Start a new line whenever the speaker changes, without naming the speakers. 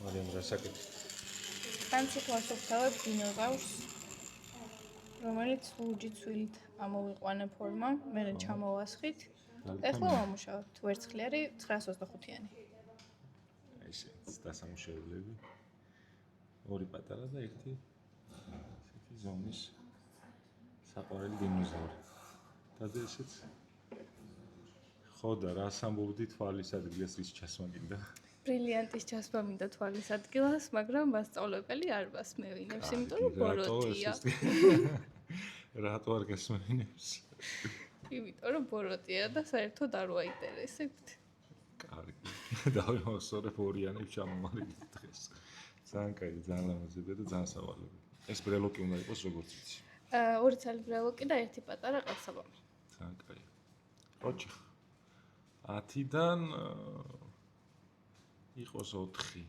მარიამ რასაკეთე?
განსაკუთრებით ვთავებ დინოყავს, რომელიც ლურჯი ცვილით ამოვიყვანა ფორმა, მე ჩამოვასხით. ეხლა ვამუშავებთ ვერცხლიანი 925-იანი.
ესეც დასამუშავებლები. ორი პატარა და ერთი ესეთი ზომის საყვარელი დინოზავრი. და ესეც ხო და რას ამბობდი თვალის ადგილას რის ჩასმა გინდა?
ბრილიანტის ჩასმა მინდა თვალის ადგილას, მაგრამ მასწავლებელი არ მასმევინებს, იმიტომ რომ ბოროტია.
რატო არ გასმევინებს?
იმიტომ რომ ბოროტია და საერთოდ არ ვაინტერესებთ.
კარგი. დავიმახსოვრებ ორიანებს ჩამომარიდეთ დღეს. ძალიან კაი, ძალიან ლამაზებია და ძალიან სავალები. ეს ბრელოკი უნდა იყოს როგორც ვიცი.
ორი ცალი ბრელოკი და ერთი პატარა ყელსაბამი.
ძალიან კაი. ოჩი. 10-დან იყოს 4.